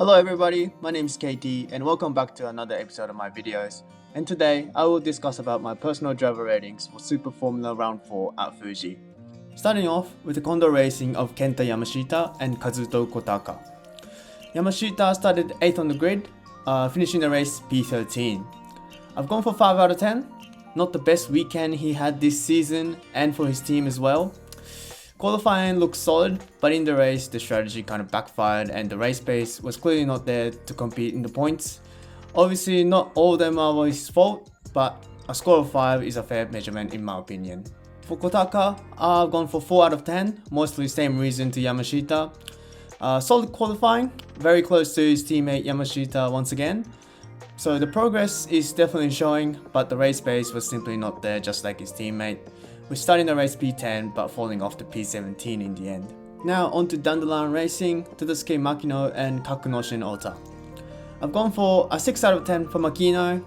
Hello everybody, my name is KT and welcome back to another episode of my videos. And today I will discuss about my personal driver ratings for Super Formula Round 4 at Fuji. Starting off with the Kondo Racing of Kenta Yamashita and Kazuto Kotaka. Yamashita started 8th on the grid, finishing the race P13. I've gone for 5 out of 10, not the best weekend he had this season and for his team as well. Qualifying looked solid, but in the race the strategy kind of backfired and the race pace was clearly not there to compete in the points. Obviously not all of them are his fault, but a score of 5 is a fair measurement in my opinion. For Kotaka, I've gone for 4 out of 10, mostly same reason to Yamashita. Solid qualifying, very close to his teammate Yamashita once again. So the progress is definitely showing, but the race pace was simply not there just like his teammate, with starting the race P10 but falling off to P17 in the end. Now on to Dandelion Racing, Tadasuke Makino and Kakunoshin Ota. I've gone for a 6 out of 10 for Makino,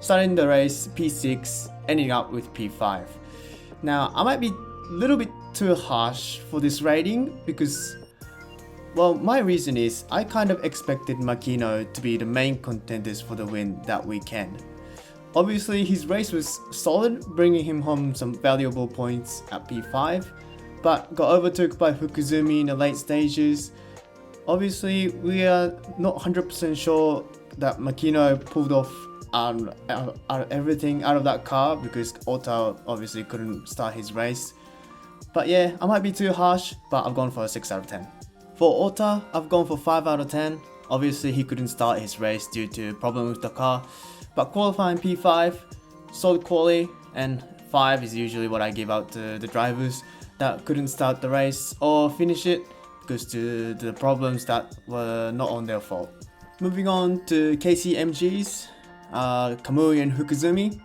starting the race P6, ending up with P5. Now I might be a little bit too harsh for this rating because, well, my reason is I kind of expected Makino to be the main contenders for the win that weekend. Obviously his race was solid, bringing him home some valuable points at P5, but got overtook by Fukuzumi in the late stages. Obviously we are not 100% sure that Makino pulled off everything out of that car because Ota obviously couldn't start his race. But yeah, I might be too harsh, but I've gone for a 6 out of 10. For Ota, I've gone for 5 out of 10. Obviously he couldn't start his race due to problem with the car, but qualifying P5, solid quali, and 5 is usually what I give out to the drivers that couldn't start the race or finish it because to the problems that were not on their fault. Moving on to KCMGs, Kamui and Fukuzumi.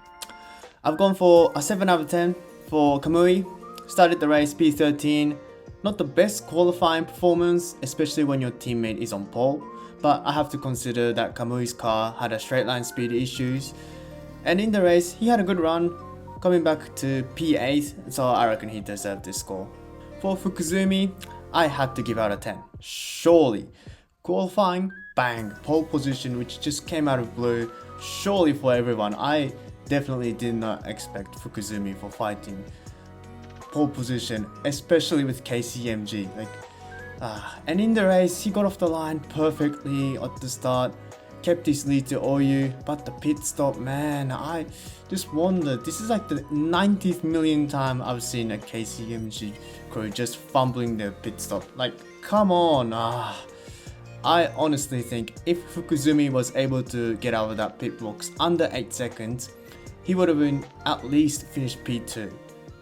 I've gone for a 7 out of 10 for Kamui. Started the race P13. Not the best qualifying performance, especially when your teammate is on pole, but I have to consider that Kamui's car had a straight line speed issues, and in the race he had a good run, coming back to P8, so I reckon he deserved this score. For Fukuzumi, I had to give out a 10. Surely. Qualifying, bang, pole position which just came out of blue, surely for everyone. I definitely did not expect Fukuzumi for fighting pole position, especially with KCMG. And in the race, he got off the line perfectly at the start, kept his lead to Oyu, but the pit stop, man, I just wonder, this is like the 90th million time I've seen a KCMG crew just fumbling their pit stop. Like, come on. I honestly think if Fukuzumi was able to get out of that pit box under 8 seconds, he would have been at least finished P2.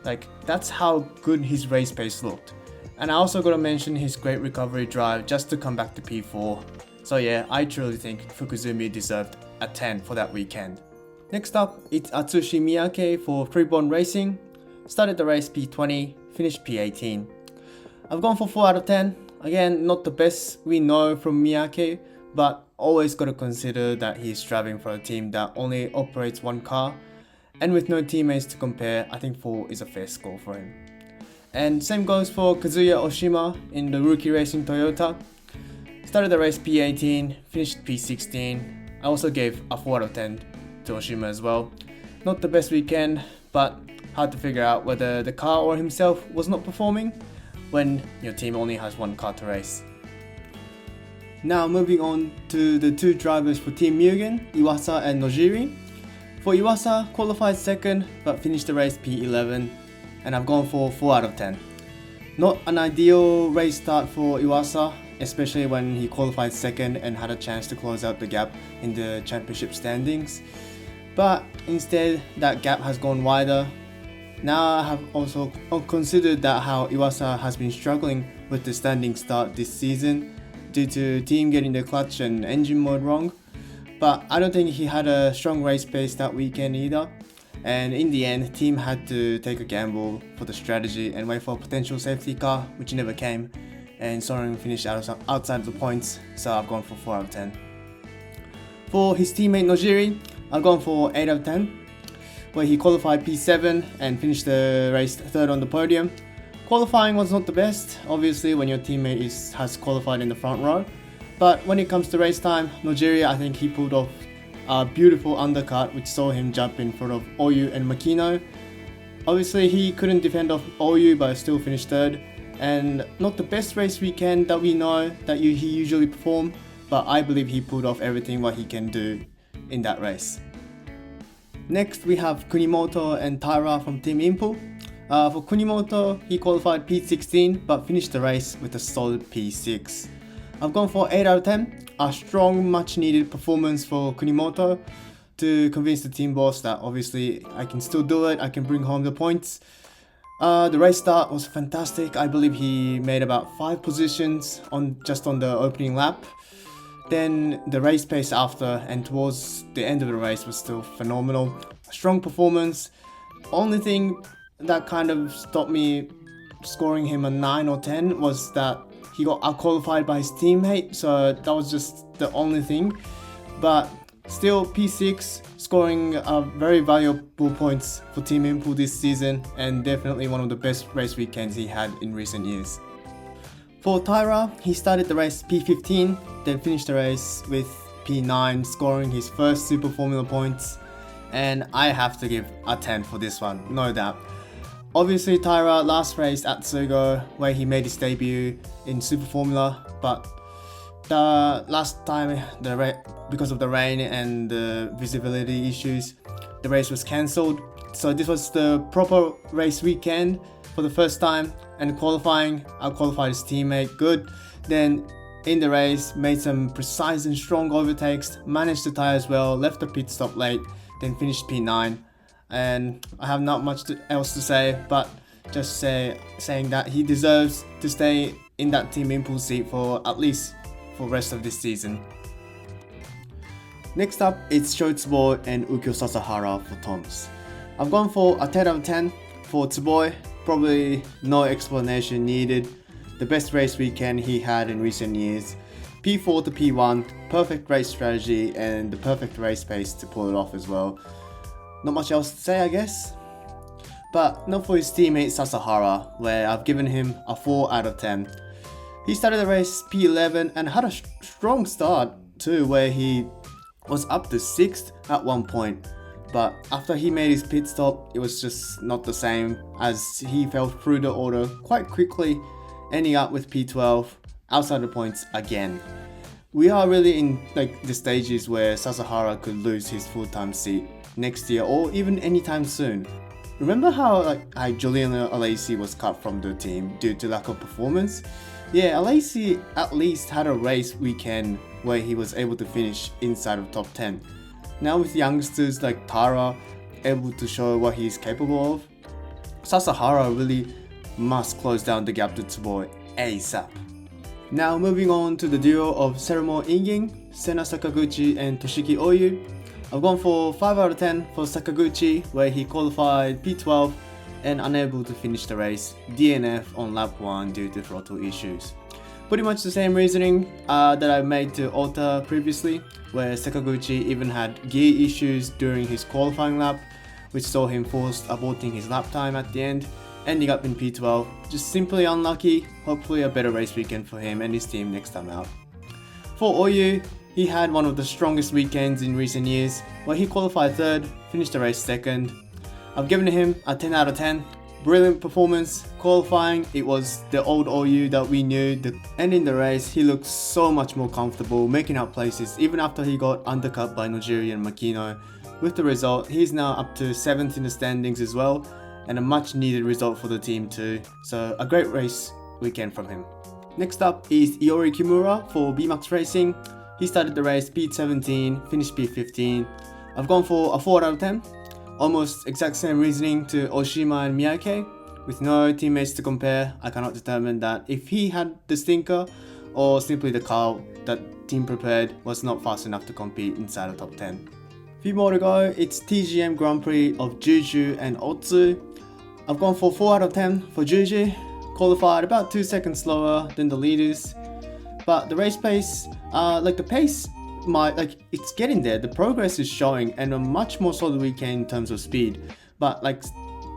Like, that's how good his race pace looked. And I also gotta mention his great recovery drive just to come back to P4. So yeah, I truly think Fukuzumi deserved a 10 for that weekend. Next up, it's Atsushi Miyake for Freeborn Racing. Started the race P20, finished P18. I've gone for 4 out of 10. Again, not the best we know from Miyake, but always gotta consider that he's driving for a team that only operates one car. And with no teammates to compare, I think 4 is a fair score for him. And same goes for Kazuya Oshima in the Rookie Racing Toyota. Started the race P18, finished P16. I also gave a 4 out of 10 to Oshima as well. Not the best weekend, but hard to figure out whether the car or himself was not performing when your team only has one car to race. Now moving on to the two drivers for Team Mugen, Iwasa and Nojiri. For Iwasa, qualified second but finished the race P11. And I've gone for 4 out of 10. Not an ideal race start for Iwasa, especially when he qualified second and had a chance to close out the gap in the championship standings. But instead, that gap has gone wider. Now I have also considered that how Iwasa has been struggling with the standing start this season due to team getting the clutch and engine mode wrong. But I don't think he had a strong race pace that weekend either. And in the end, team had to take a gamble for the strategy and wait for a potential safety car, which never came, and Soren finished outside of the points, so I've gone for 4 out of 10. For his teammate Nojiri, I've gone for 8 out of 10, where he qualified P7 and finished the race 3rd on the podium. Qualifying was not the best, obviously when your teammate has qualified in the front row, But when it comes to race time, Nogueira, I think he pulled off a beautiful undercut which saw him jump in front of Oyu and Makino. Obviously he couldn't defend off Oyu but still finished third, and not the best race weekend that we know that he usually perform, but I believe he pulled off everything what he can do in that race. Next we have Kunimoto and Taira from Team Impul. For Kunimoto, he qualified P16 but finished the race with a solid P6. I've gone for 8 out of 10, a strong much needed performance for Kunimoto to convince the team boss that obviously I can still do it, I can bring home the points. The race start was fantastic. I believe he made about 5 positions just on the opening lap. Then the race pace after and towards the end of the race was still phenomenal. Strong performance. Only thing that kind of stopped me scoring him a 9 or 10 was that he got out-qualified by his teammate, so that was just the only thing. But still, P6 scoring very valuable points for Team Impul this season, and definitely one of the best race weekends he had in recent years. For Taira, he started the race P15, then finished the race with P9, scoring his first Super Formula points, and I have to give a 10 for this one, no doubt. Obviously Taira last race at Sugo where he made his debut in Super Formula, but the last time because of the rain and the visibility issues, the race was cancelled. So this was the proper race weekend for the first time, and qualifying, I qualified his teammate good. Then in the race, made some precise and strong overtakes, managed to tie as well, left the pit stop late, then finished P9. And I have not much else to say, but just saying that he deserves to stay in that Team Impul seat for at least for the rest of this season. Next up, it's Sho Tsuboi and Ukyo Sasahara for Toms. I've gone for a 10 out of 10 for Tsuboi, probably no explanation needed. The best race weekend he had in recent years. P4 to P1, perfect race strategy and the perfect race pace to pull it off as well. Not much else to say, I guess. But not for his teammate Sasahara, where I've given him a 4 out of 10. He started the race P11 and had a strong start too, where he was up to 6th at one point. But after he made his pit stop, it was just not the same, as he fell through the order quite quickly, ending up with P12, outside the points again. We are really in the stages where Sasahara could lose his full-time seat next year or even anytime soon. Remember how Giuliano Alesi was cut from the team due to lack of performance? Yeah, Alesi at least had a race weekend where he was able to finish inside of top 10. Now with youngsters like Taira able to show what he is capable of, Sasahara really must close down the gap to Tsuboi ASAP. Now moving on to the duo of Serumo Inging, Sena Sakaguchi and Toshiki Oyu. I've gone for 5 out of 10 for Sakaguchi, where he qualified P12 and unable to finish the race, DNF on lap 1 due to throttle issues. Pretty much the same reasoning that I made to Ota previously, where Sakaguchi even had gear issues during his qualifying lap, which saw him forced aborting his lap time at the end, ending up in P12. Just simply unlucky, hopefully a better race weekend for him and his team next time out. For Oyu, he had one of the strongest weekends in recent years, where he qualified 3rd, finished the race 2nd. I've given him a 10 out of 10. Brilliant performance. Qualifying, it was the old Oyu that we knew, and in the race he looked so much more comfortable, making out places even after he got undercut by Nogueira and Makino. With the result, he's now up to 7th in the standings as well, and a much needed result for the team too, so a great race weekend from him. Next up is Iori Kimura for BMAX Racing. He started the race P17, finished P15. I've gone for a 4 out of 10. Almost exact same reasoning to Oshima and Miyake. With no teammates to compare, I cannot determine that if he had the stinker or simply the car that team prepared was not fast enough to compete inside the top 10. Few more to go, it's TGM Grand Prix of Juju and Otsu. I've gone for 4 out of 10 for Juju, qualified about 2 seconds slower than the leaders. But the race pace, the pace, it's getting there, the progress is showing, and a much more solid weekend in terms of speed. But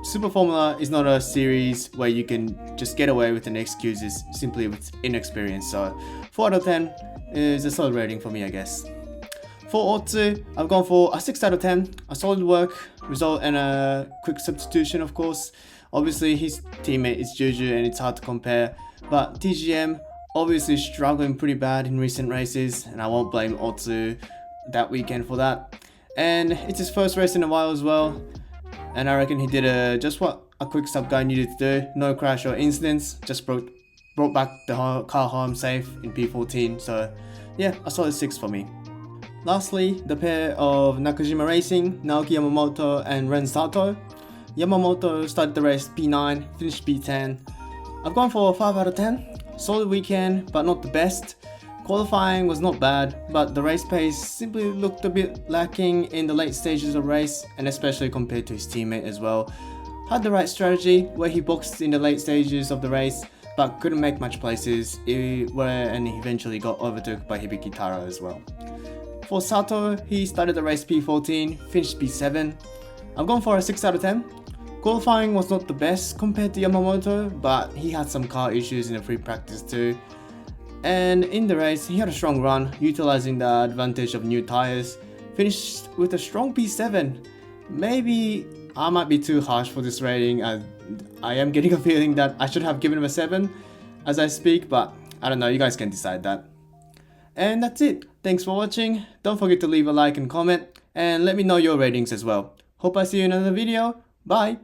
Super Formula is not a series where you can just get away with an excuses simply with inexperience. So 4 out of 10, is a solid rating for me, I guess. For Otsu, I've gone for a 6 out of 10. A solid work, result, and a quick substitution, of course. Obviously, his teammate is Juju and it's hard to compare. But TGM, obviously struggling pretty bad in recent races, and I won't blame Otsu that weekend for that. And it's his first race in a while as well. And I reckon he did just what a quick sub guy needed to do. No crash or incidents, just brought back the car home safe in P14. So yeah, a solid 6 for me. Lastly, the pair of Nakajima Racing, Naoki Yamamoto and Ren Sato. Yamamoto started the race P9, finished P10. I've gone for a 5 out of 10. Solid weekend, but not the best. Qualifying was not bad, but the race pace simply looked a bit lacking in the late stages of race, and especially compared to his teammate as well. Had the right strategy where he boxed in the late stages of the race, but couldn't make much places, and he eventually got overtook by Hibiki Taro as well. For Sato, he started the race P14, finished P7. I've gone for a 6 out of 10. Qualifying was not the best compared to Yamamoto, but he had some car issues in the free practice too. And in the race, he had a strong run, utilizing the advantage of new tires. Finished with a strong P7. Maybe I might be too harsh for this rating. I am getting a feeling that I should have given him a 7 as I speak, but I don't know, you guys can decide that. And that's it. Thanks for watching. Don't forget to leave a like and comment, and let me know your ratings as well. Hope I see you in another video. Bye!